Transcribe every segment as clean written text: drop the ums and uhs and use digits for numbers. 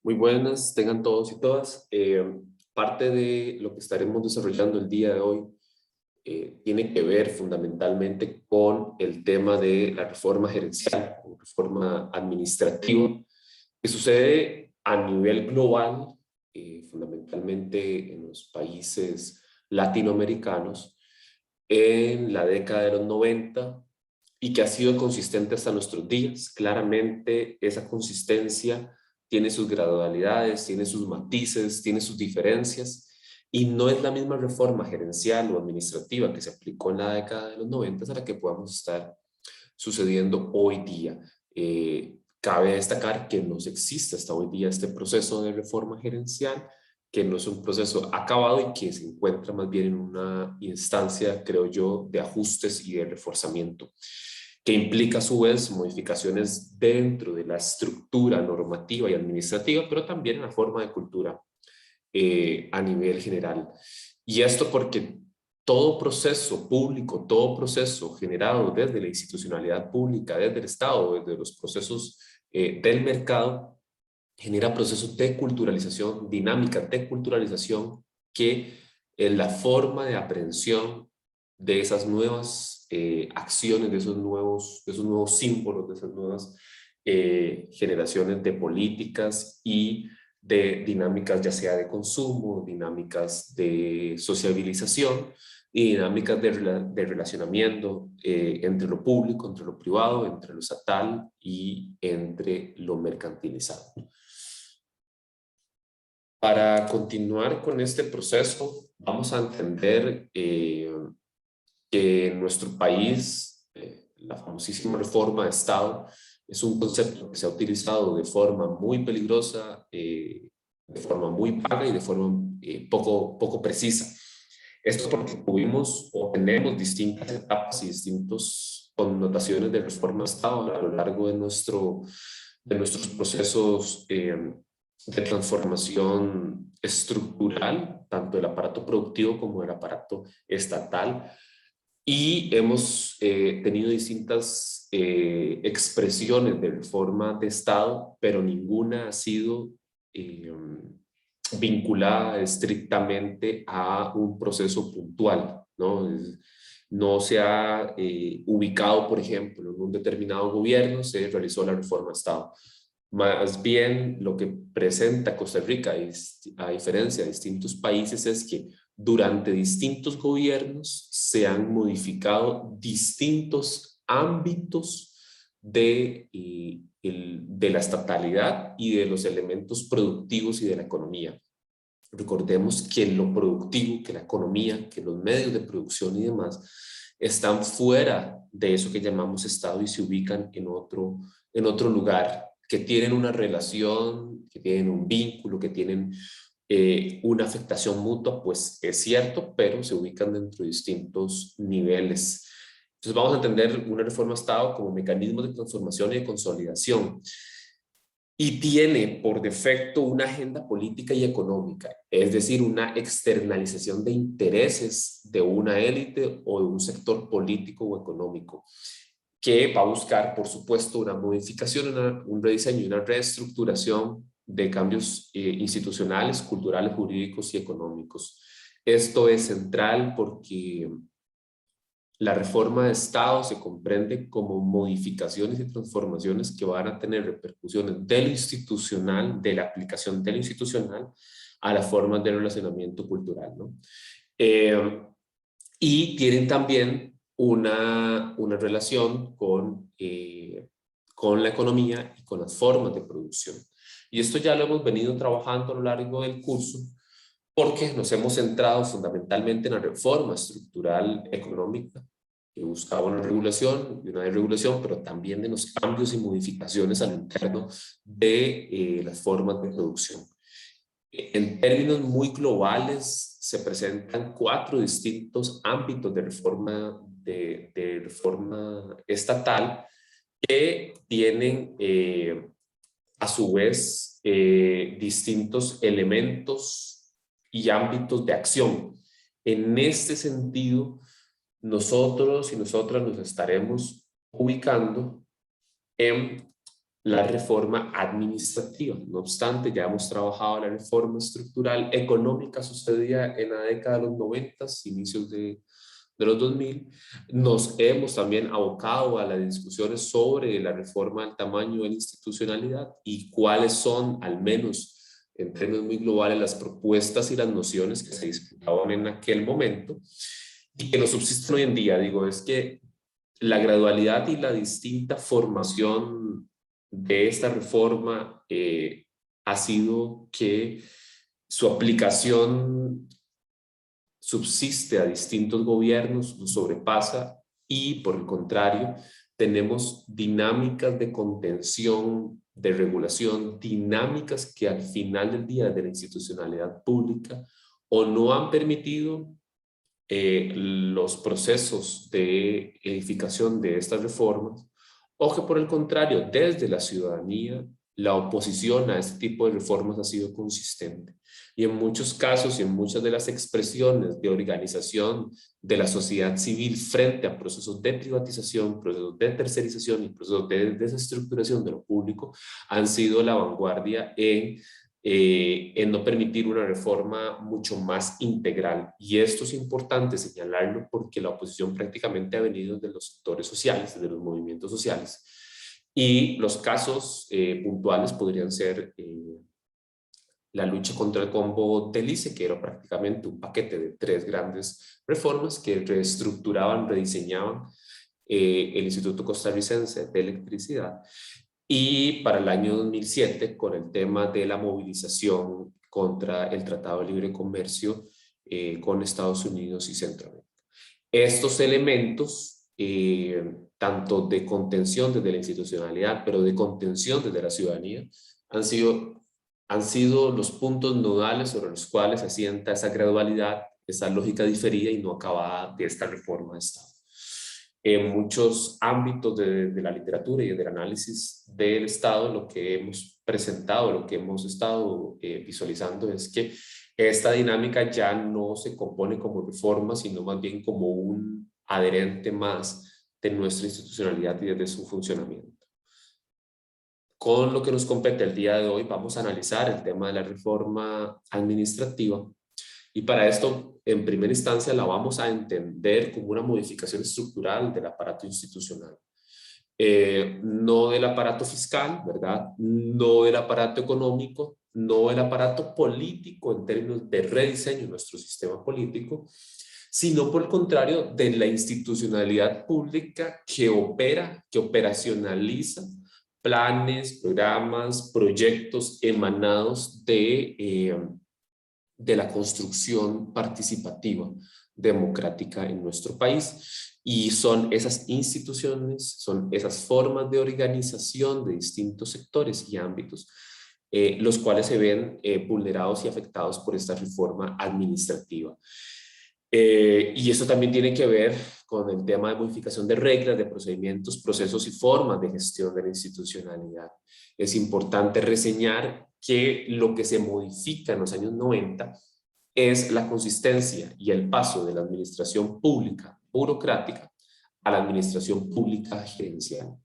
Muy buenas, tengan todos y todas. Parte de lo que estaremos desarrollando el día de hoy tiene que ver fundamentalmente con el tema de la reforma gerencial o reforma administrativa que sucede a nivel global, fundamentalmente en los países latinoamericanos, en la década de los 90 y que ha sido consistente hasta nuestros días. Claramente esa consistencia tiene sus gradualidades, tiene sus matices, tiene sus diferencias y no es la misma reforma gerencial o administrativa que se aplicó en la década de los 90 a la que podamos estar sucediendo hoy día. Cabe destacar que no existe hasta hoy día este proceso de reforma gerencial, que no es un proceso acabado y que se encuentra más bien en una instancia, creo yo, de ajustes y de reforzamiento, que implica a su vez modificaciones dentro de la estructura normativa y administrativa, pero también en la forma de cultura a nivel general. Y esto porque todo proceso público, todo proceso generado desde la institucionalidad pública, desde el Estado, desde los procesos del mercado, genera procesos de culturalización, dinámica de culturalización, que es la forma de aprehensión de esas nuevas acciones, de esos nuevos símbolos, de esas nuevas generaciones de políticas y de dinámicas ya sea de consumo, dinámicas de sociabilización y dinámicas de relacionamiento entre lo público, entre lo privado, entre lo estatal y entre lo mercantilizado. Para continuar con este proceso, vamos a entender que en nuestro país la famosísima reforma de Estado es un concepto que se ha utilizado de forma muy peligrosa, de forma muy vaga y de forma poco precisa. Esto porque tuvimos o tenemos distintas etapas y distintas connotaciones de reforma de Estado a lo largo de nuestros procesos de transformación estructural, tanto del aparato productivo como del aparato estatal, y hemos tenido distintas expresiones de reforma de Estado, pero ninguna ha sido vinculada estrictamente a un proceso puntual, ¿no? No se ha ubicado, por ejemplo, en un determinado gobierno se realizó la reforma de Estado. Más bien lo que presenta Costa Rica, a diferencia de distintos países, es que durante distintos gobiernos se han modificado distintos ámbitos de la estatalidad y de los elementos productivos y de la economía. Recordemos que lo productivo, que la economía, que los medios de producción y demás están fuera de eso que llamamos Estado y se ubican en otro lugar, que tienen una relación, que tienen un vínculo, que tienen una afectación mutua, pues es cierto, pero se ubican dentro de distintos niveles. Entonces vamos a entender una reforma de Estado como mecanismo de transformación y de consolidación. Y tiene por defecto una agenda política y económica, es decir, una externalización de intereses de una élite o de un sector político o económico, que va a buscar, por supuesto, una modificación, un rediseño y una reestructuración de cambios institucionales, culturales, jurídicos y económicos. Esto es central porque la reforma de Estado se comprende como modificaciones y transformaciones que van a tener repercusiones de lo institucional, de la aplicación de lo institucional a las formas de relacionamiento cultural, ¿no? Y tienen también una relación con la economía y con las formas de producción. Y esto ya lo hemos venido trabajando a lo largo del curso, porque nos hemos centrado fundamentalmente en la reforma estructural económica, que buscaba una regulación y una desregulación, pero también de los cambios y modificaciones al interno de las formas de producción. En términos muy globales, se presentan 4 distintos ámbitos de reforma estatal que tienen a su vez distintos elementos y ámbitos de acción. En este sentido, nosotros y nosotras nos estaremos ubicando en la reforma administrativa. No obstante, ya hemos trabajado la reforma estructural económica, sucedía en la década de los 90, inicios de los 2000. Nos hemos también abocado a las discusiones sobre la reforma del tamaño de la institucionalidad y cuáles son, al menos en términos muy globales, las propuestas y las nociones que se disputaban en aquel momento y que no subsisten hoy en día. Digo, es que la gradualidad y la distinta formación de esta reforma ha sido que su aplicación subsiste a distintos gobiernos, los sobrepasa y, por el contrario, tenemos dinámicas de contención, de regulación, dinámicas que al final del día de la institucionalidad pública o no han permitido los procesos de edificación de estas reformas, o que por el contrario, desde la ciudadanía, la oposición a este tipo de reformas ha sido consistente. Y en muchos casos y en muchas de las expresiones de organización de la sociedad civil frente a procesos de privatización, procesos de tercerización y procesos de desestructuración de lo público, han sido la vanguardia en no permitir una reforma mucho más integral. Y esto es importante señalarlo porque la oposición prácticamente ha venido de los sectores sociales, de los movimientos sociales. Y los casos puntuales podrían ser la lucha contra el combo del ICE, que era prácticamente un paquete de 3 grandes reformas que reestructuraban, rediseñaban el Instituto Costarricense de Electricidad. Y para el año 2007, con el tema de la movilización contra el Tratado de Libre Comercio con Estados Unidos y Centroamérica. Estos elementos, tanto de contención desde la institucionalidad, pero de contención desde la ciudadanía, han sido los puntos nodales sobre los cuales se asienta esa gradualidad, esa lógica diferida y no acabada de esta reforma de Estado. En muchos ámbitos de la literatura y del análisis del Estado, lo que hemos presentado, lo que hemos estado visualizando es que esta dinámica ya no se compone como reforma, sino más bien como un adherente más de nuestra institucionalidad y de su funcionamiento. Con lo que nos compete el día de hoy, vamos a analizar el tema de la reforma administrativa. Y para esto, en primera instancia, la vamos a entender como una modificación estructural del aparato institucional. No del aparato fiscal, ¿verdad? No del aparato económico, no del aparato político en términos de rediseño de nuestro sistema político, sino por el contrario de la institucionalidad pública que opera, que operacionaliza planes, programas, proyectos emanados de la construcción participativa democrática en nuestro país. Y son esas instituciones, son esas formas de organización de distintos sectores y ámbitos, los cuales se ven vulnerados y afectados por esta reforma administrativa. Y eso también tiene que ver con el tema de modificación de reglas, de procedimientos, procesos y formas de gestión de la institucionalidad. Es importante reseñar que lo que se modifica en los años 90 es la consistencia y el paso de la administración pública burocrática a la administración pública gerencial.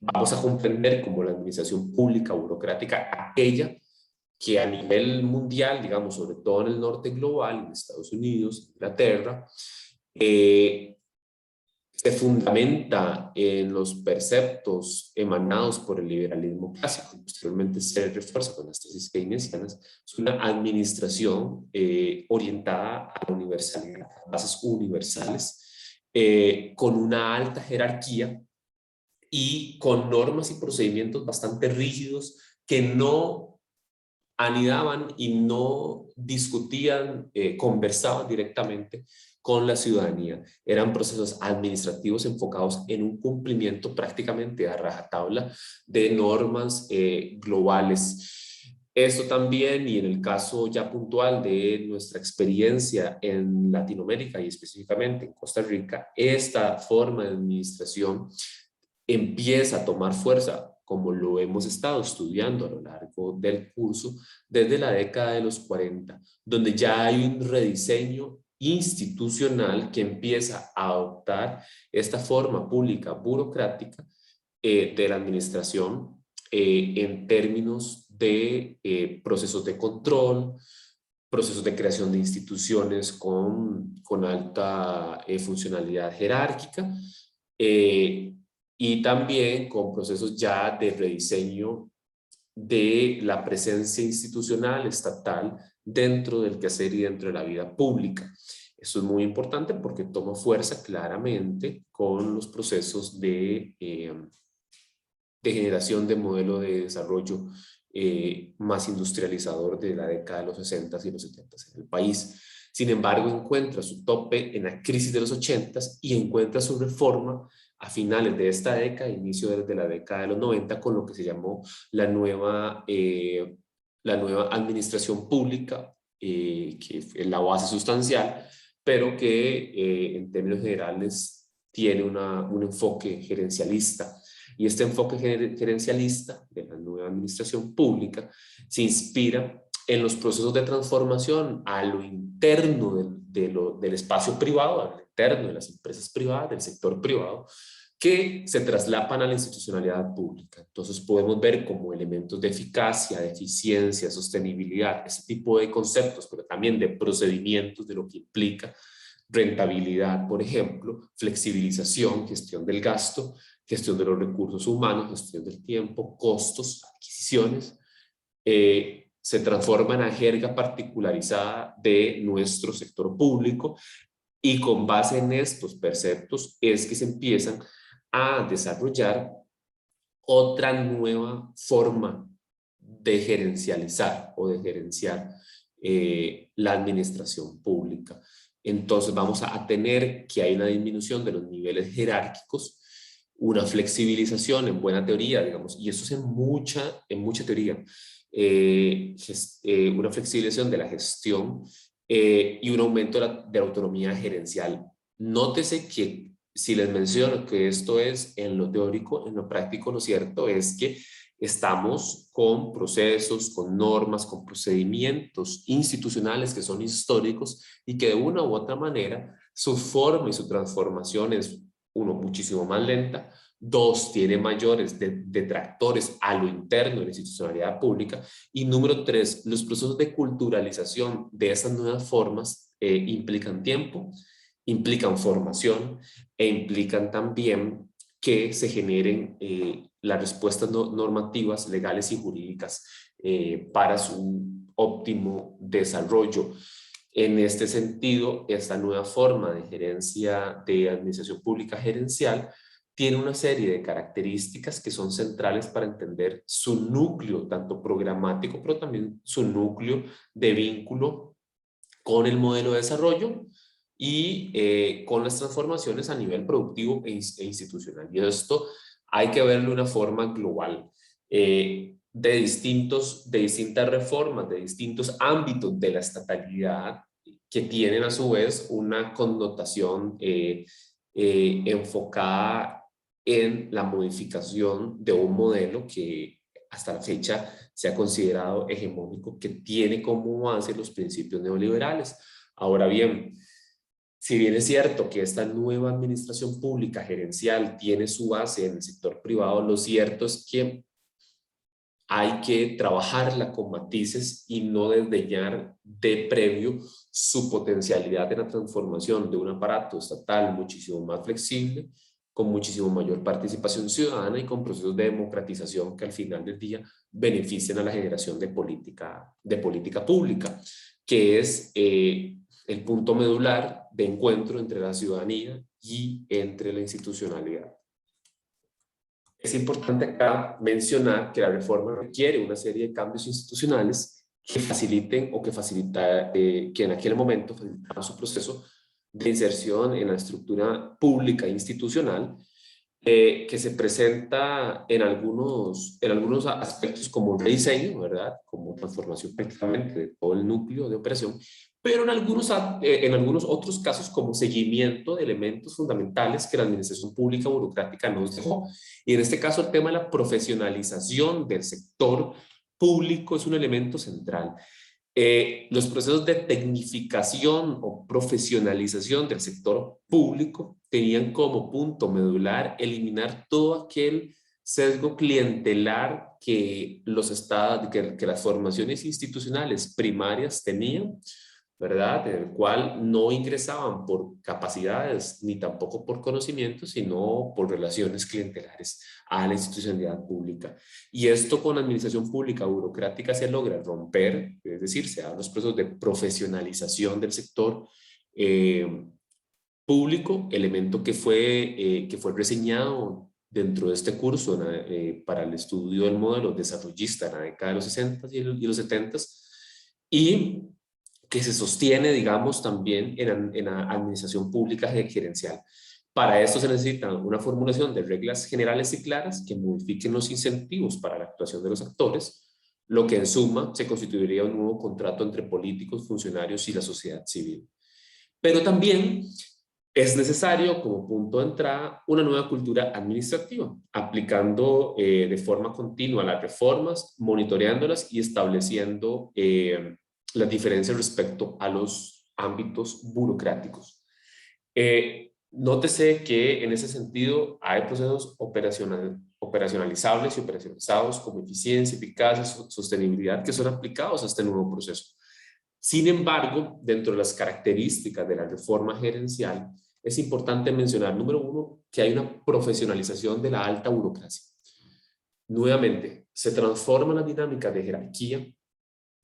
Vamos a comprender como la administración pública burocrática aquella que a nivel mundial, digamos, sobre todo en el norte global, en Estados Unidos, Inglaterra, se fundamenta en los preceptos emanados por el liberalismo clásico, posteriormente se refuerza con las tesis keynesianas. Es una administración orientada a la universalidad, a bases universales, con una alta jerarquía y con normas y procedimientos bastante rígidos que no anidaban y no discutían, conversaban directamente con la ciudadanía. Eran procesos administrativos enfocados en un cumplimiento prácticamente a rajatabla de normas globales. Esto también, y en el caso ya puntual de nuestra experiencia en Latinoamérica y específicamente en Costa Rica, esta forma de administración empieza a tomar fuerza, como lo hemos estado estudiando a lo largo del curso, desde la década de los 40, donde ya hay un rediseño institucional que empieza a adoptar esta forma pública burocrática de la administración en términos de procesos de control, procesos de creación de instituciones con alta funcionalidad jerárquica, y también con procesos ya de rediseño de la presencia institucional estatal dentro del quehacer y dentro de la vida pública. Esto es muy importante porque toma fuerza claramente con los procesos de generación de modelo de desarrollo más industrializador de la década de los 60 y los 70 en el país. Sin embargo, encuentra su tope en la crisis de los 80 y encuentra su reforma a finales de esta década, inicio de la década de los 90, con lo que se llamó la nueva administración pública, que es la base sustancial, pero que en términos generales tiene un enfoque gerencialista. Y este enfoque gerencialista de la nueva administración pública se inspira en los procesos de transformación a lo interno del espacio privado, a lo interno de las empresas privadas, del sector privado, que se traslapan a la institucionalidad pública. Entonces podemos ver como elementos de eficacia, de eficiencia, sostenibilidad, ese tipo de conceptos, pero también de procedimientos, de lo que implica rentabilidad, por ejemplo, flexibilización, gestión del gasto, gestión de los recursos humanos, gestión del tiempo, costos, adquisiciones, se transforma en la jerga particularizada de nuestro sector público, y con base en estos preceptos es que se empiezan a desarrollar otra nueva forma de gerencializar o de gerenciar la administración pública. Entonces vamos a tener que hay una disminución de los niveles jerárquicos, una flexibilización en buena teoría, digamos, y eso es en mucha teoría, una flexibilización de la gestión y un aumento de la autonomía gerencial. Nótese que si les menciono que esto es en lo teórico, en lo práctico, lo cierto es que estamos con procesos, con normas, con procedimientos institucionales que son históricos y que de una u otra manera su forma y su transformación es, uno, muchísimo más lenta, dos, tiene mayores detractores a lo interno de la institucionalidad pública, y número tres, los procesos de culturalización de esas nuevas formas implican tiempo, implican formación e implican también que se generen las respuestas normativas, legales y jurídicas para su óptimo desarrollo. En este sentido, esta nueva forma de gerencia de administración pública gerencial tiene una serie de características que son centrales para entender su núcleo, tanto programático, pero también su núcleo de vínculo con el modelo de desarrollo y con las transformaciones a nivel productivo e institucional. Y esto hay que verlo de una forma global, de distintas reformas, de distintos ámbitos de la estatalidad que tienen a su vez una connotación enfocada en la modificación de un modelo que hasta la fecha se ha considerado hegemónico, que tiene como base los principios neoliberales. Ahora bien, si bien es cierto que esta nueva administración pública gerencial tiene su base en el sector privado, lo cierto es que hay que trabajarla con matices y no desdeñar de previo su potencialidad en la transformación de un aparato estatal muchísimo más flexible, con muchísimo mayor participación ciudadana y con procesos de democratización que al final del día beneficien a la generación de política pública, que es el punto medular de encuentro entre la ciudadanía y entre la institucionalidad. Es importante acá mencionar que la reforma requiere una serie de cambios institucionales que faciliten o que en aquel momento facilitaban su proceso de inserción en la estructura pública e institucional, que se presenta en algunos aspectos como rediseño, ¿verdad? Como transformación prácticamente de todo el núcleo de operación, pero en algunos otros casos como seguimiento de elementos fundamentales que la administración pública burocrática nos dejó. Y en este caso el tema de la profesionalización del sector público es un elemento central. Los procesos de tecnificación o profesionalización del sector público tenían como punto medular eliminar todo aquel sesgo clientelar que, que las formaciones institucionales primarias tenían, ¿verdad? En el cual no ingresaban por capacidades ni tampoco por conocimientos, sino por relaciones clientelares a la institucionalidad pública. Y esto con la administración pública burocrática se logra romper, es decir, se dan los procesos de profesionalización del sector público, elemento que fue reseñado dentro de este curso para el estudio del modelo desarrollista en la década de los 60 y los 70 y que se sostiene, digamos, también en la administración pública gerencial. Para esto se necesita una formulación de reglas generales y claras que modifiquen los incentivos para la actuación de los actores, lo que en suma se constituiría un nuevo contrato entre políticos, funcionarios y la sociedad civil. Pero también es necesario, como punto de entrada, una nueva cultura administrativa, aplicando de forma continua las reformas, monitoreándolas y estableciendo las diferencias respecto a los ámbitos burocráticos. Nótese que en ese sentido hay procesos operacionalizables y operacionalizados como eficiencia, eficacia, sostenibilidad, que son aplicados a este nuevo proceso. Sin embargo, dentro de las características de la reforma gerencial, es importante mencionar, número uno, que hay una profesionalización de la alta burocracia. Nuevamente, se transforma la dinámica de jerarquía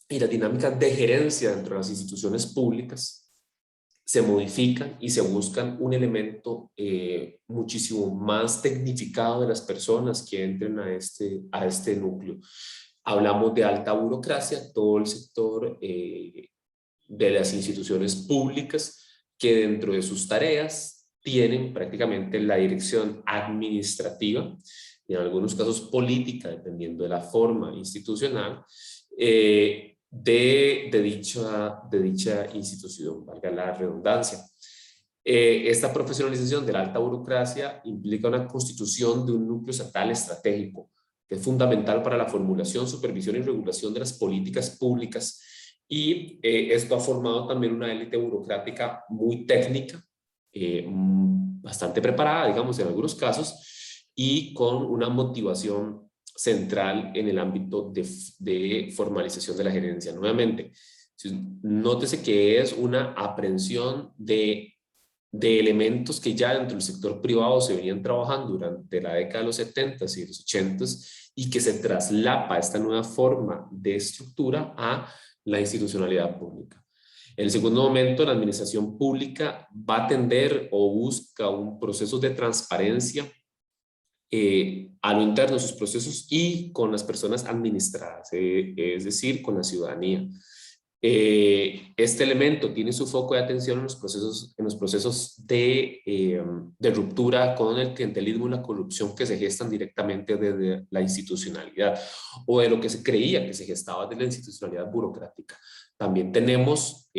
y la dinámica de gerencia dentro de las instituciones públicas, se modifican y se buscan un elemento muchísimo más tecnificado de las personas que entren a este núcleo. Hablamos de alta burocracia, todo el sector de las instituciones públicas que dentro de sus tareas tienen prácticamente la dirección administrativa y en algunos casos política, dependiendo de la forma institucional, de dicha institución, valga la redundancia. Esta profesionalización de la alta burocracia implica una constitución de un núcleo estatal estratégico, que es fundamental para la formulación, supervisión y regulación de las políticas públicas, y esto ha formado también una élite burocrática muy técnica, bastante preparada, digamos, en algunos casos, y con una motivación central en el ámbito de formalización de la gerencia. Nuevamente, nótese que es una aprehensión de elementos que ya dentro del sector privado se venían trabajando durante la década de los 70s y los 80s y que se traslapa esta nueva forma de estructura a la institucionalidad pública. En el segundo momento, la administración pública va a tender o busca un proceso de transparencia a lo interno de sus procesos y con las personas administradas, es decir, con la ciudadanía. Este elemento tiene su foco de atención en los procesos de ruptura con el clientelismo y la corrupción que se gestan directamente desde la institucionalidad o de lo que se creía que se gestaba desde la institucionalidad burocrática. También tenemos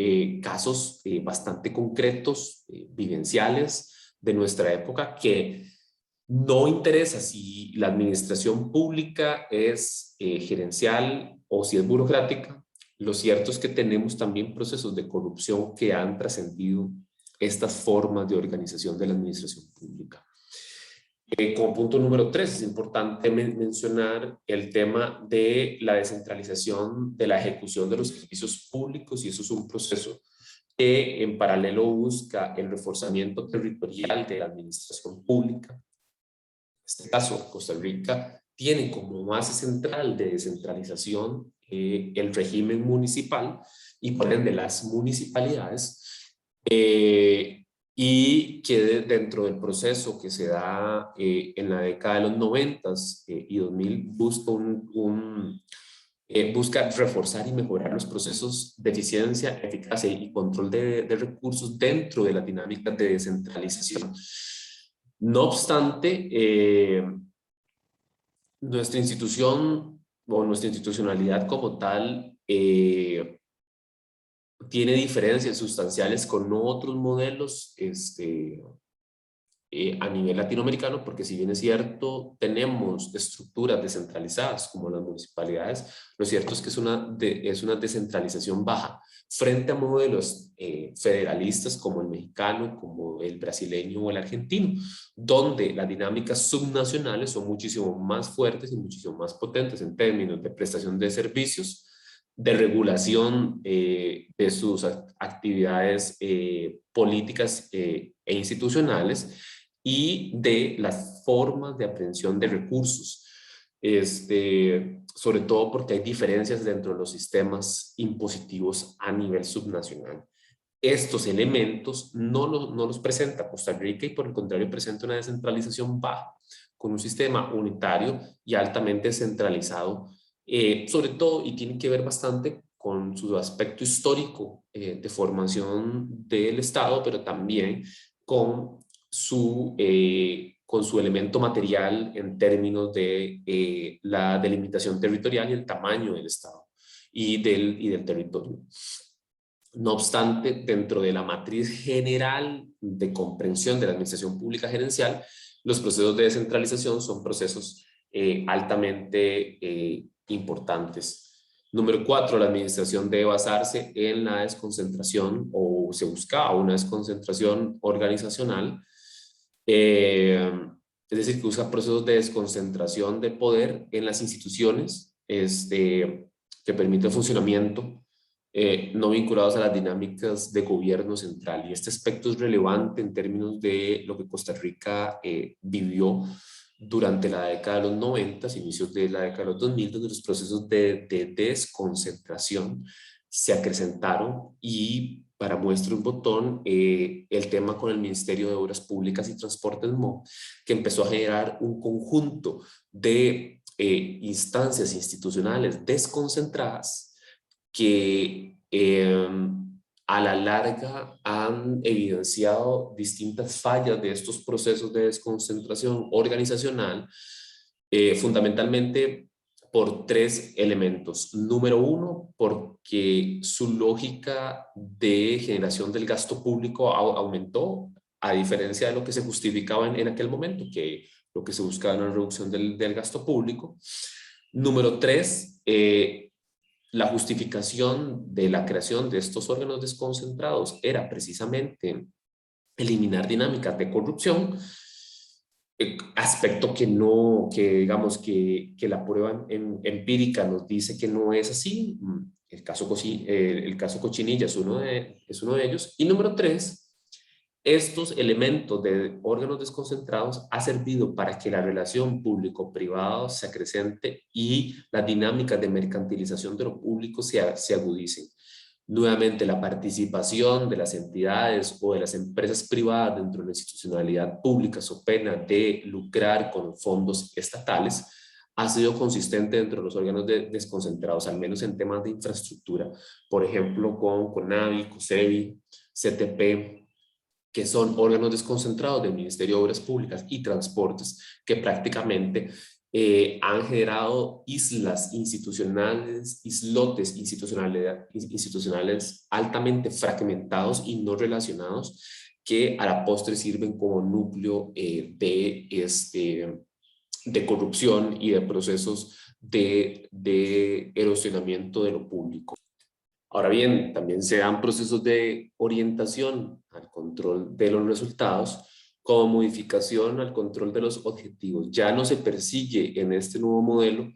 casos bastante concretos, vivenciales de nuestra época que no interesa si la administración pública es gerencial o si es burocrática. Lo cierto es que tenemos también procesos de corrupción que han trascendido estas formas de organización de la administración pública. Como punto número 3, es importante mencionar el tema de la descentralización de la ejecución de los servicios públicos, y eso es un proceso que en paralelo busca el reforzamiento territorial de la administración pública. En este caso, Costa Rica tiene como base central de descentralización el régimen municipal y por ende las municipalidades, y que dentro del proceso que se da en la década de los 90s y 2000 busca reforzar y mejorar los procesos de eficiencia, eficacia y control de recursos dentro de la dinámica de descentralización. No obstante, nuestra institución o nuestra institucionalidad como tal tiene diferencias sustanciales con otros modelos a nivel latinoamericano, porque si bien es cierto, tenemos estructuras descentralizadas como las municipalidades, lo cierto es que es una descentralización baja frente a modelos federalistas como el mexicano, como el brasileño o el argentino, donde las dinámicas subnacionales son muchísimo más fuertes y muchísimo más potentes en términos de prestación de servicios, de regulación de sus actividades políticas e institucionales, y de las formas de aprehensión de recursos. Sobre todo porque hay diferencias dentro de los sistemas impositivos a nivel subnacional. Estos elementos no los presenta Costa Rica, y por el contrario presenta una descentralización baja, con un sistema unitario y altamente centralizado, sobre todo, y tiene que ver bastante con su aspecto histórico de formación del Estado, pero también con su elemento material en términos de la delimitación territorial y el tamaño del Estado y del territorio. No obstante, dentro de la matriz general de comprensión de la administración pública gerencial, los procesos de descentralización son procesos altamente importantes. Número 4, la administración debe basarse en la desconcentración, o se busca una desconcentración organizacional, es decir, que usa procesos de desconcentración de poder en las instituciones, que permite el funcionamiento no vinculados a las dinámicas de gobierno central. Y este aspecto es relevante en términos de lo que Costa Rica vivió durante la década de los 90, inicios de la década de los 2000, donde los procesos de desconcentración se acrecentaron. Y para muestra un botón, el tema con el Ministerio de Obras Públicas y Transportes MOP, que empezó a generar un conjunto de instancias institucionales desconcentradas que a la larga han evidenciado distintas fallas de estos procesos de desconcentración organizacional, fundamentalmente por tres elementos. Número uno, porque su lógica de generación del gasto público aumentó, a diferencia de lo que se justificaba en aquel momento, que lo que se buscaba era una reducción del gasto público. Número tres, la justificación de la creación de estos órganos desconcentrados era precisamente eliminar dinámicas de corrupción, aspecto que no, que digamos que la prueba empírica nos dice que no es así. El caso Cochinilla es uno de ellos. Y número tres, estos elementos de órganos desconcentrados ha servido para que la relación público-privado se acrecente y las dinámicas de mercantilización de lo público se agudicen. Nuevamente, la participación de las entidades o de las empresas privadas dentro de la institucionalidad pública, so pena de lucrar con fondos estatales, ha sido consistente dentro de los órganos desconcentrados, al menos en temas de infraestructura. Por ejemplo, con CONAVI, COSEBI, CTP, que son órganos desconcentrados del Ministerio de Obras Públicas y Transportes, que prácticamente han generado islas institucionales, islotes institucionales altamente fragmentados y no relacionados, que a la postre sirven como núcleo de corrupción y de procesos de erosionamiento de lo público. Ahora bien, también se dan procesos de orientación al control de los resultados, como modificación al control de los objetivos. Ya no se persigue en este nuevo modelo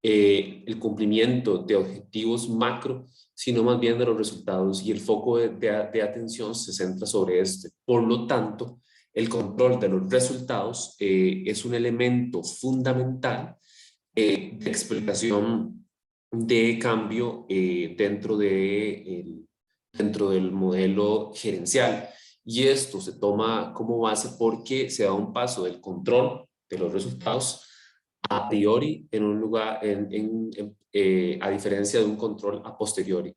el cumplimiento de objetivos macro, sino más bien de los resultados, y el foco de atención se centra sobre este. Por lo tanto, el control de los resultados es un elemento fundamental de explicación de cambio dentro del modelo gerencial. Y esto se toma como base porque se da un paso del control de los resultados a priori en un lugar, a diferencia de un control a posteriori.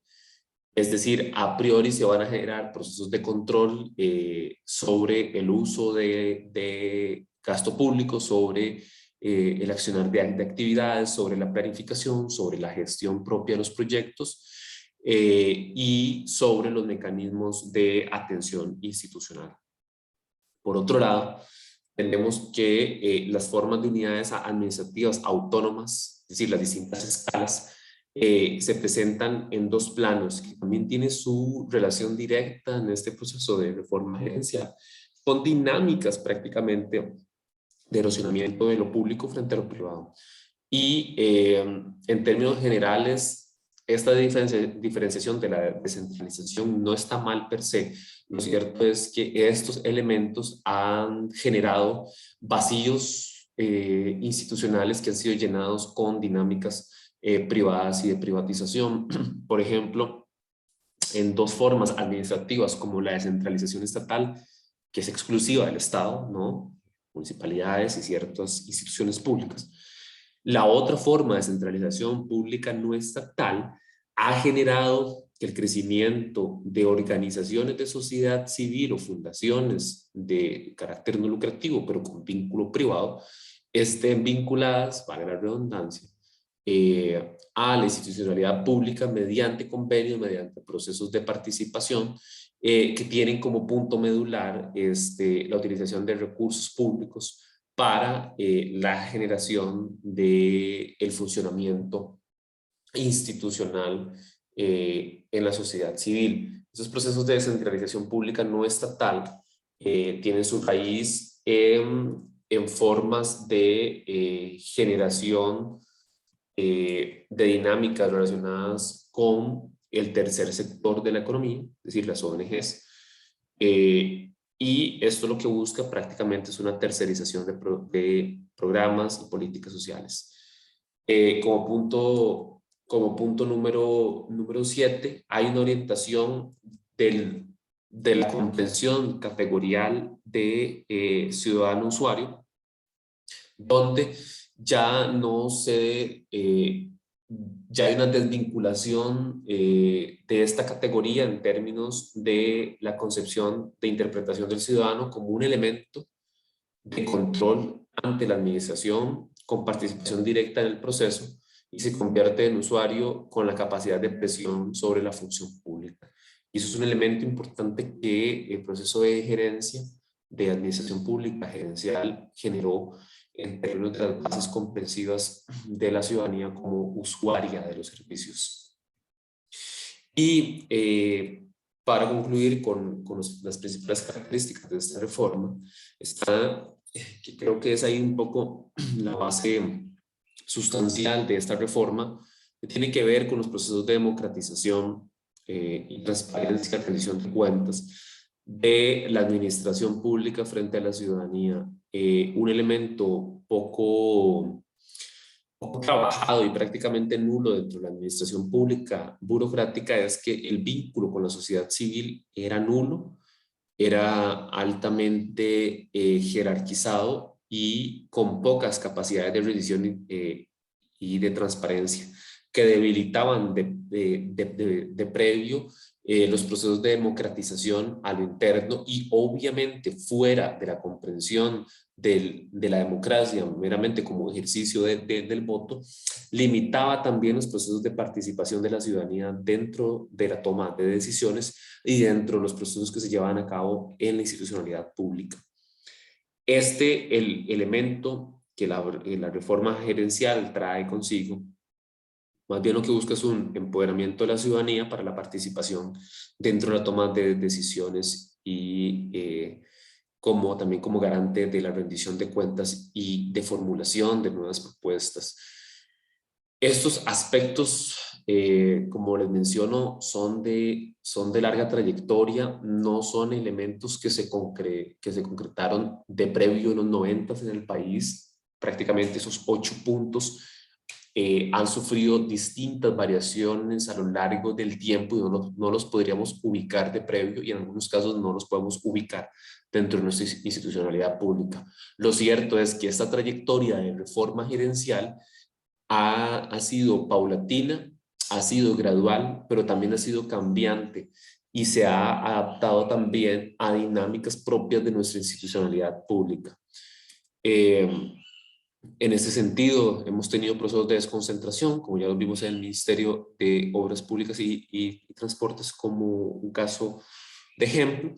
Es decir, a priori se van a generar procesos de control sobre el uso de gasto público, sobre el accionar de actividades, sobre la planificación, sobre la gestión propia de los proyectos y sobre los mecanismos de atención institucional. Por otro lado, tenemos que las formas de unidades administrativas autónomas, es decir, las distintas escalas, se presentan en dos planos, que también tiene su relación directa en este proceso de reforma gerencial, con dinámicas prácticamente de erosionamiento de lo público frente a lo privado. Y en términos generales, esta diferenciación de la descentralización no está mal per se. Lo cierto es que estos elementos han generado vacíos institucionales que han sido llenados con dinámicas privadas y de privatización. Por ejemplo, en dos formas administrativas, como la descentralización estatal, que es exclusiva del Estado, ¿no? Municipalidades y ciertas instituciones públicas. La otra forma de centralización pública no estatal ha generado que el crecimiento de organizaciones de sociedad civil o fundaciones de carácter no lucrativo, pero con vínculo privado, estén vinculadas, para la redundancia, a la institucionalidad pública mediante convenios, mediante procesos de participación que tienen como punto medular la utilización de recursos públicos para la generación del funcionamiento institucional en la sociedad civil. Esos procesos de descentralización pública no estatal tienen su raíz en formas de generación de dinámicas relacionadas con el tercer sector de la economía, es decir, las ONGs, y esto lo que busca prácticamente es una tercerización de programas y políticas sociales. Como punto número 7, hay una orientación de la comprensión categorial de ciudadano usuario, donde ya no se, ya hay una desvinculación de esta categoría en términos de la concepción de interpretación del ciudadano como un elemento de control ante la administración con participación directa en el proceso y se convierte en usuario con la capacidad de presión sobre la función pública. Y eso es un elemento importante que el proceso de gerencia, de administración pública gerencial, generó en términos de las bases comprensivas de la ciudadanía como usuaria de los servicios. Y para concluir con las principales características de esta reforma, está, que creo que es ahí un poco la base sustancial de esta reforma, que tiene que ver con los procesos de democratización y transparencia y rendición de cuentas de la administración pública frente a la ciudadanía. Un elemento poco trabajado y prácticamente nulo dentro de la administración pública burocrática es que el vínculo con la sociedad civil era nulo, era altamente jerarquizado y con pocas capacidades de rendición y de transparencia que debilitaban de previo los procesos de democratización a lo interno y obviamente fuera de la comprensión de la democracia meramente como ejercicio del voto, limitaba también los procesos de participación de la ciudadanía dentro de la toma de decisiones y dentro de los procesos que se llevan a cabo en la institucionalidad pública. El elemento que la reforma gerencial trae consigo, más bien lo que busca es un empoderamiento de la ciudadanía para la participación dentro de la toma de decisiones y también como garante de la rendición de cuentas y de formulación de nuevas propuestas. Estos aspectos, como les menciono, son de larga trayectoria, no son elementos que se concretaron de previo en los 90 en el país. Prácticamente esos 8 puntos han sufrido distintas variaciones a lo largo del tiempo y no los podríamos ubicar de previo y en algunos casos no los podemos ubicar dentro de nuestra institucionalidad pública. Lo cierto es que esta trayectoria de reforma gerencial ha sido paulatina, ha sido gradual, pero también ha sido cambiante y se ha adaptado también a dinámicas propias de nuestra institucionalidad pública. En este sentido, hemos tenido procesos de desconcentración, como ya lo vimos en el Ministerio de Obras Públicas y Transportes como un caso de ejemplo.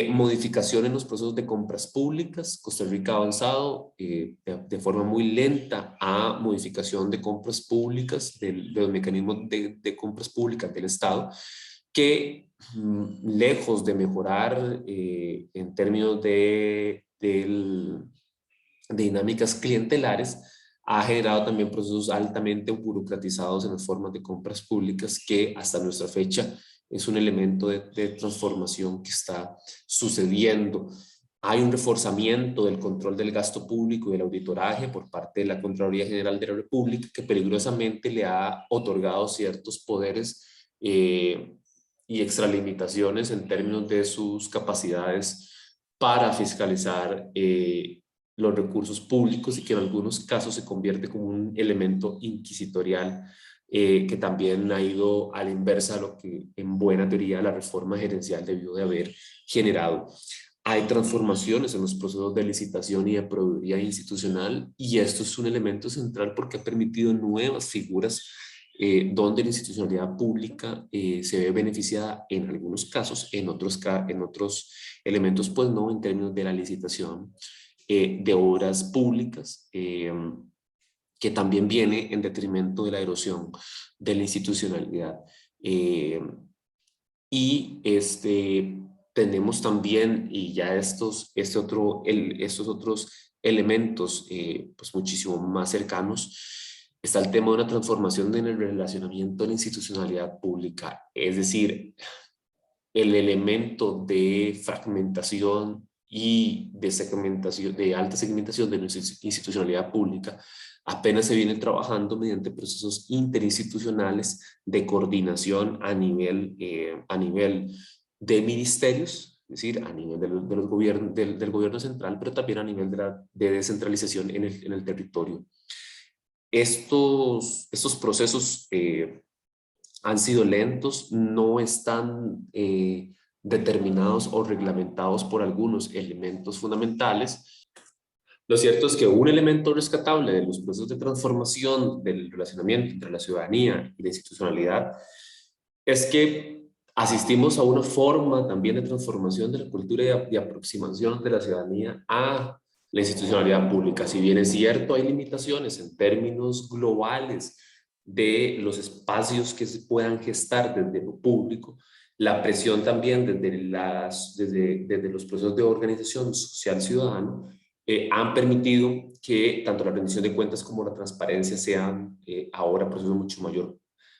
Modificación en los procesos de compras públicas. Costa Rica ha avanzado de forma muy lenta a modificación de compras públicas, de los mecanismos de compras públicas del Estado, que lejos de mejorar en términos de dinámicas clientelares, ha generado también procesos altamente burocratizados en las formas de compras públicas que hasta nuestra fecha es un elemento de transformación que está sucediendo. Hay un reforzamiento del control del gasto público y del auditoraje por parte de la Contraloría General de la República, que peligrosamente le ha otorgado ciertos poderes y extralimitaciones en términos de sus capacidades para fiscalizar los recursos públicos, y que en algunos casos se convierte como un elemento inquisitorial que también ha ido a la inversa de lo que en buena teoría la reforma gerencial debió de haber generado. Hay transformaciones en los procesos de licitación y de proveeduría institucional, y esto es un elemento central porque ha permitido nuevas figuras donde la institucionalidad pública se ve beneficiada en algunos casos, en otros elementos pues no, en términos de la licitación de obras públicas, que también viene en detrimento de la erosión de la institucionalidad. Y tenemos también, y ya estos otros elementos pues muchísimo más cercanos, está el tema de una transformación en el relacionamiento de la institucionalidad pública, es decir, el elemento de fragmentación y de segmentación, de alta segmentación de nuestra institucionalidad pública, apenas se viene trabajando mediante procesos interinstitucionales de coordinación a nivel de ministerios, es decir, a nivel de los gobiernos, del gobierno central, pero también a nivel de descentralización en el territorio. Estos procesos han sido lentos, no están determinados o reglamentados por algunos elementos fundamentales. Lo cierto es que un elemento rescatable de los procesos de transformación del relacionamiento entre la ciudadanía y la institucionalidad es que asistimos a una forma también de transformación de la cultura y de aproximación de la ciudadanía a la institucionalidad pública. Si bien es cierto, hay limitaciones en términos globales de los espacios que se puedan gestar desde lo público, la presión también desde los procesos de organización social ciudadana han permitido que tanto la rendición de cuentas como la transparencia sean ahora procesos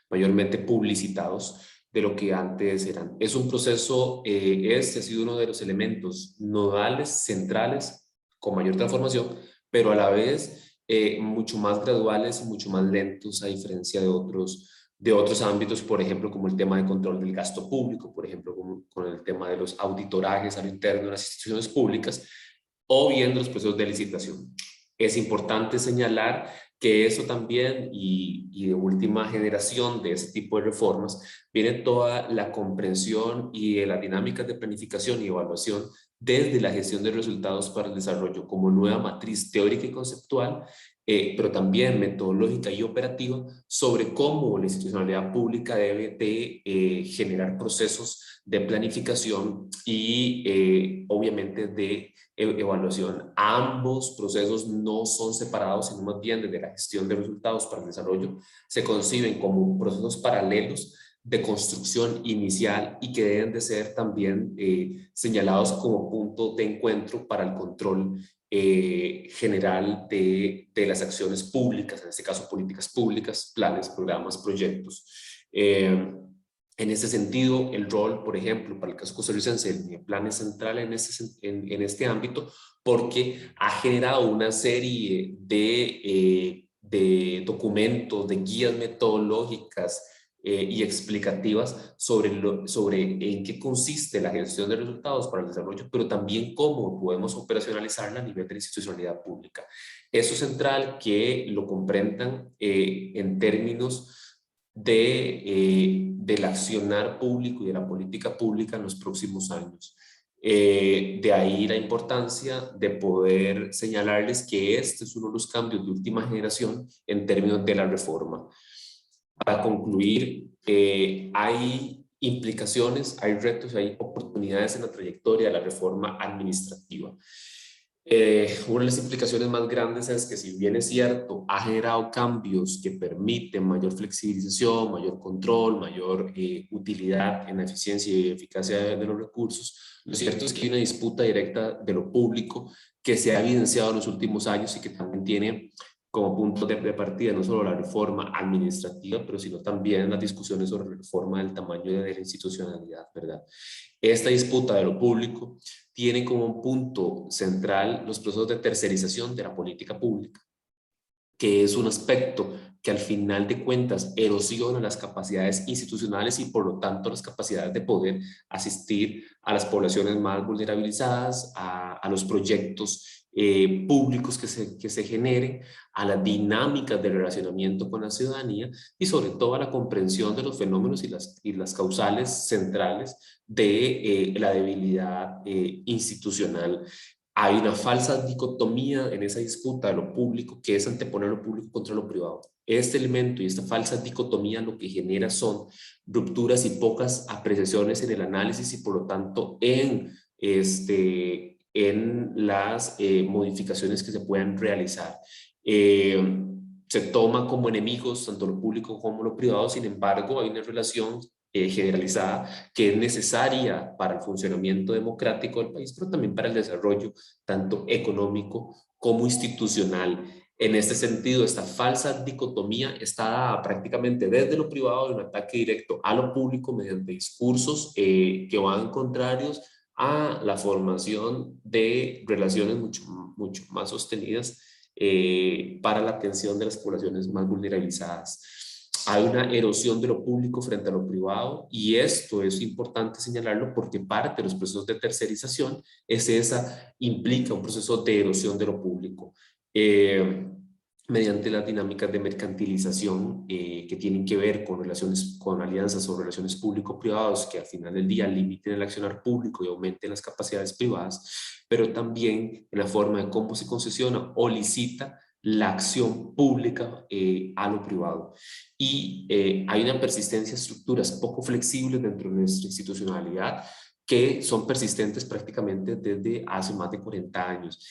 mayormente publicitados de lo que antes eran. Es un proceso, ha sido uno de los elementos nodales, centrales, con mayor transformación, pero a la vez mucho más graduales y mucho más lentos, a diferencia de otros ámbitos, por ejemplo, como el tema de control del gasto público, por ejemplo, con el tema de los auditorajes a lo interno de las instituciones públicas, o bien de los procesos de licitación. Es importante señalar que eso también, y de última generación de ese tipo de reformas, viene toda la comprensión y de las dinámicas de planificación y evaluación desde la gestión de resultados para el desarrollo como nueva matriz teórica y conceptual, pero también metodológica y operativa sobre cómo la institucionalidad pública debe de generar procesos de planificación y obviamente de evaluación. Ambos procesos no son separados, sino más bien desde la gestión de resultados para el desarrollo se conciben como procesos paralelos de construcción inicial y que deben de ser también señalados como punto de encuentro para el control general de las acciones públicas, en este caso políticas públicas, planes, programas, proyectos. En ese sentido, el rol, por ejemplo, para el caso costarricense, el plan es central en este ámbito porque ha generado una serie de documentos, de guías metodológicas y explicativas sobre en qué consiste la gestión de resultados para el desarrollo, pero también cómo podemos operacionalizarla a nivel de la institucionalidad pública. Eso es central que lo comprendan en términos del accionar público y de la política pública en los próximos años. De ahí la importancia de poder señalarles que este es uno de los cambios de última generación en términos de la reforma. Para concluir, hay implicaciones, hay retos, hay oportunidades en la trayectoria de la reforma administrativa. Una de las implicaciones más grandes es que, si bien es cierto, ha generado cambios que permiten mayor flexibilización, mayor control, mayor utilidad en la eficiencia y eficacia de los recursos, lo cierto es que hay una disputa directa de lo público que se ha evidenciado en los últimos años y que también tiene como punto de partida no solo la reforma administrativa, pero sino también las discusiones sobre la reforma del tamaño de la institucionalidad, ¿verdad? Esta disputa de lo público tiene como un punto central los procesos de tercerización de la política pública, que es un aspecto que al final de cuentas erosiona las capacidades institucionales y por lo tanto las capacidades de poder asistir a las poblaciones más vulnerabilizadas, a los proyectos públicos que se generen, a las dinámicas de relacionamiento con la ciudadanía y sobre todo a la comprensión de los fenómenos y las causales centrales de la debilidad institucional. Hay una falsa dicotomía en esa disputa de lo público, que es anteponer lo público contra lo privado. Este elemento y esta falsa dicotomía lo que genera son rupturas y pocas apreciaciones en el análisis y por lo tanto en las modificaciones que se puedan realizar. Se toma como enemigos tanto lo público como lo privado, sin embargo hay una relación generalizada que es necesaria para el funcionamiento democrático del país, pero también para el desarrollo tanto económico como institucional. En este sentido, esta falsa dicotomía está dada prácticamente desde lo privado de un ataque directo a lo público mediante discursos que van contrarios a la formación de relaciones mucho más sostenidas para la atención de las poblaciones más vulnerabilizadas. Hay una erosión de lo público frente a lo privado y esto es importante señalarlo porque parte de los procesos de tercerización implica un proceso de erosión de lo público. Mediante las dinámicas de mercantilización que tienen que ver con alianzas o relaciones público-privados que al final del día limiten el accionar público y aumenten las capacidades privadas, pero también en la forma de cómo se concesiona o licita la acción pública a lo privado. Y hay una persistencia de estructuras poco flexibles dentro de nuestra institucionalidad que son persistentes prácticamente desde hace más de 40 años.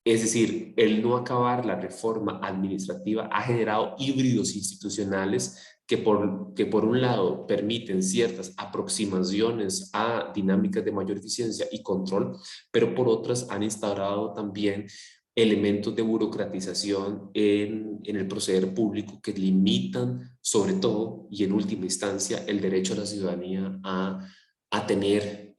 Es decir, el no acabar la reforma administrativa ha generado híbridos institucionales que por un lado permiten ciertas aproximaciones a dinámicas de mayor eficiencia y control, pero por otras han instaurado también elementos de burocratización en el proceder público que limitan sobre todo y en última instancia el derecho a la ciudadanía a tener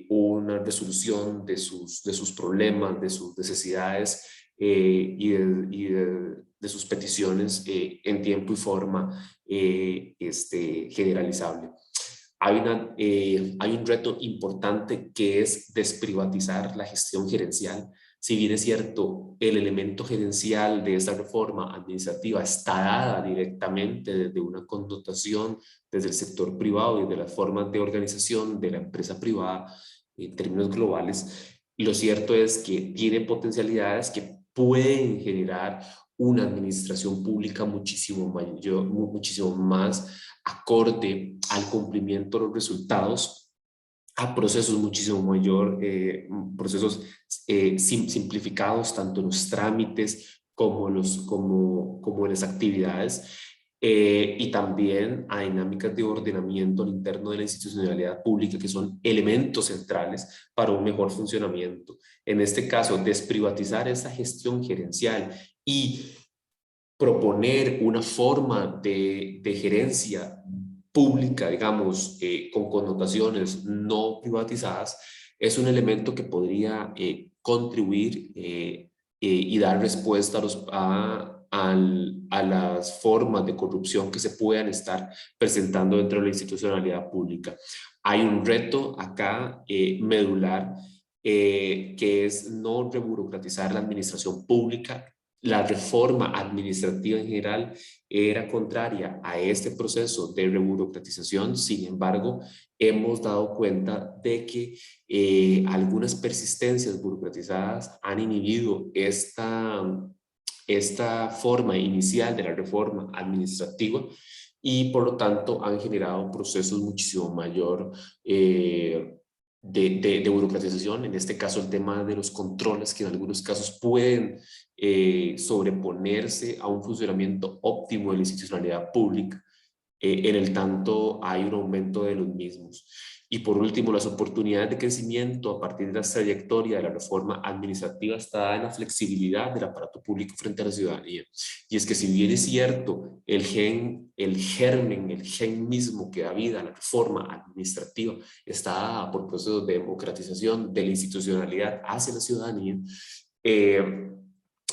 una resolución de sus problemas, de sus necesidades de sus peticiones en tiempo y forma generalizable. Hay un reto importante que es desprivatizar la gestión gerencial. Si bien es cierto, el elemento gerencial de esta reforma administrativa está dada directamente desde una connotación desde el sector privado y de las formas de organización de la empresa privada en términos globales, lo cierto es que tiene potencialidades que pueden generar una administración pública muchísimo más acorde al cumplimiento de los resultados, a procesos muchísimo mayor, procesos simplificados tanto en los trámites como en las actividades, y también a dinámicas de ordenamiento al interno de la institucionalidad pública que son elementos centrales para un mejor funcionamiento. En este caso, desprivatizar esa gestión gerencial y proponer una forma de gerencia pública, digamos, con connotaciones no privatizadas, es un elemento que podría contribuir y dar respuesta a las formas de corrupción que se puedan estar presentando dentro de la institucionalidad pública. Hay un reto acá medular que es no reburocratizar la administración pública. La reforma administrativa en general era contraria a este proceso de reburocratización. Sin embargo, hemos dado cuenta de que algunas persistencias burocratizadas han inhibido esta forma inicial de la reforma administrativa y por lo tanto han generado procesos muchísimo mayor de burocratización, en este caso el tema de los controles que en algunos casos pueden sobreponerse a un funcionamiento óptimo de la institucionalidad pública. En el tanto hay un aumento de los mismos. Y por último, las oportunidades de crecimiento a partir de la trayectoria de la reforma administrativa está dada en la flexibilidad del aparato público frente a la ciudadanía. Y es que si bien es cierto, el germen, el gen mismo que da vida a la reforma administrativa está dada por procesos de democratización de la institucionalidad hacia la ciudadanía, eh,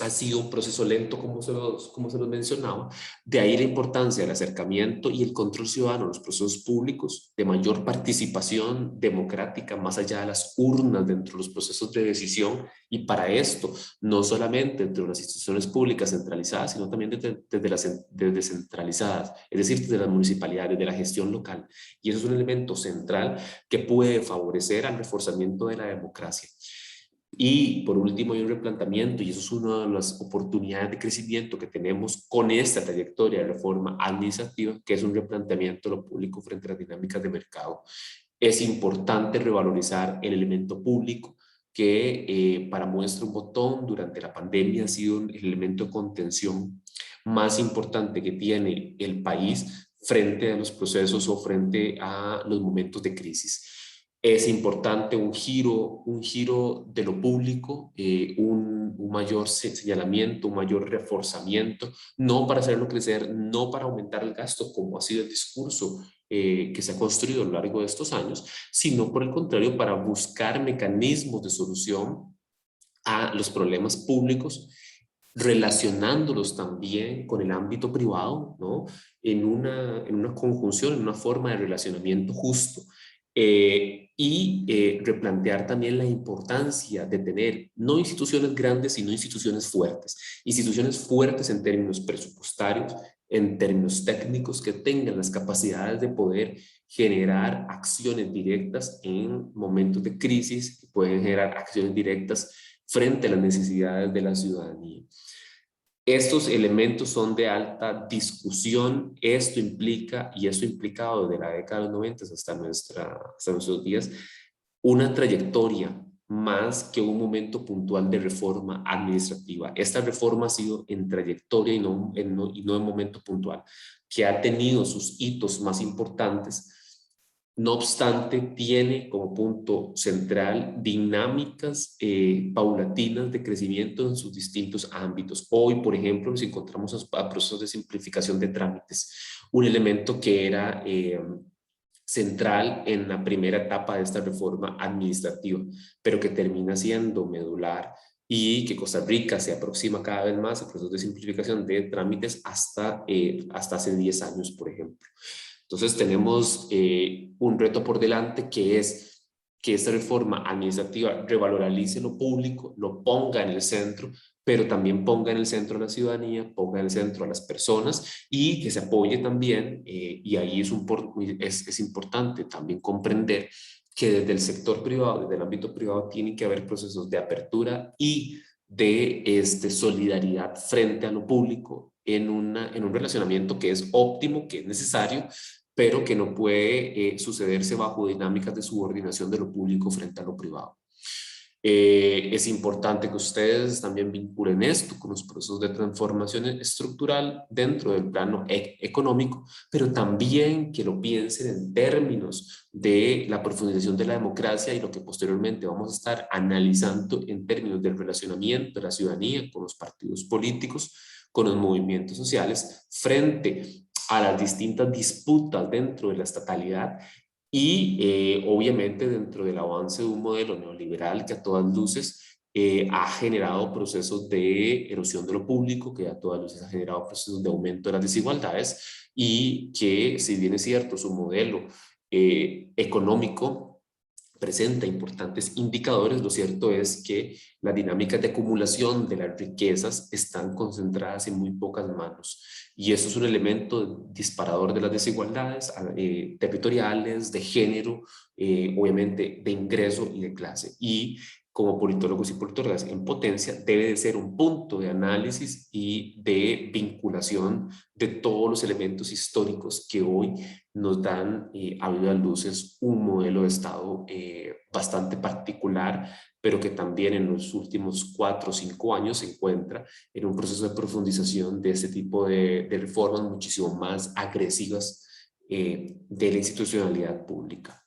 ha sido un proceso lento, como se los mencionaba. De ahí la importancia del acercamiento y el control ciudadano en los procesos públicos, de mayor participación democrática más allá de las urnas dentro de los procesos de decisión. Y para esto, no solamente dentro de las instituciones públicas centralizadas, sino también desde las descentralizadas, es decir, desde las municipalidades, desde la gestión local. Y eso es un elemento central que puede favorecer al reforzamiento de la democracia. Y por último hay un replanteamiento, y eso es una de las oportunidades de crecimiento que tenemos con esta trayectoria de reforma administrativa, que es un replanteamiento de lo público frente a las dinámicas de mercado. Es importante revalorizar el elemento público que para muestra un botón durante la pandemia ha sido el elemento de contención más importante que tiene el país frente a los procesos o frente a los momentos de crisis. Es importante un giro de lo público, un mayor señalamiento, un mayor reforzamiento, no para hacerlo crecer, no para aumentar el gasto, como ha sido el discurso que se ha construido a lo largo de estos años, sino por el contrario, para buscar mecanismos de solución a los problemas públicos, relacionándolos también con el ámbito privado, ¿no? En una conjunción, en una forma de relacionamiento justo. Replantear también la importancia de tener no instituciones grandes, sino instituciones fuertes en términos presupuestarios, en términos técnicos, que tengan las capacidades de poder generar acciones directas en momentos de crisis, que pueden generar acciones directas frente a las necesidades de la ciudadanía. Estos elementos son de alta discusión. Esto implica, y esto ha implicado desde la década de los 90 hasta nuestros días, una trayectoria más que un momento puntual de reforma administrativa. Esta reforma ha sido en trayectoria y no en momento puntual, que ha tenido sus hitos más importantes. No obstante, tiene como punto central dinámicas paulatinas de crecimiento en sus distintos ámbitos. Hoy, por ejemplo, nos encontramos a procesos de simplificación de trámites, un elemento que era central en la primera etapa de esta reforma administrativa, pero que termina siendo medular y que Costa Rica se aproxima cada vez más a procesos de simplificación de trámites hasta hace 10 años, por ejemplo. Entonces tenemos un reto por delante, que es que esta reforma administrativa revalorice lo público, lo ponga en el centro, pero también ponga en el centro a la ciudadanía, ponga en el centro a las personas, y que se apoye también, y ahí es importante también comprender que desde el sector privado, desde el ámbito privado, tienen que haber procesos de apertura y de solidaridad frente a lo público en un relacionamiento que es óptimo, que es necesario, pero que no puede sucederse bajo dinámicas de subordinación de lo público frente a lo privado. Es importante que ustedes también vinculen esto con los procesos de transformación estructural dentro del plano económico, pero también que lo piensen en términos de la profundización de la democracia y lo que posteriormente vamos a estar analizando en términos del relacionamiento de la ciudadanía con los partidos políticos, con los movimientos sociales, frente a las distintas disputas dentro de la estatalidad y obviamente dentro del avance de un modelo neoliberal que a todas luces ha generado procesos de erosión de lo público, que a todas luces ha generado procesos de aumento de las desigualdades, y que, si bien es cierto, su modelo económico presenta importantes indicadores, lo cierto es que las dinámicas de acumulación de las riquezas están concentradas en muy pocas manos, y eso es un elemento disparador de las desigualdades territoriales, de género, obviamente de ingreso y de clase. Y como politólogos y politólogas en potencia, debe de ser un punto de análisis y de vinculación de todos los elementos históricos que hoy nos dan a vivas luces un modelo de Estado bastante particular, pero que también en los últimos 4 o 5 años se encuentra en un proceso de profundización de este tipo de reformas muchísimo más agresivas de la institucionalidad pública.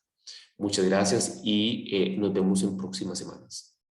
Muchas gracias y nos vemos en próximas semanas.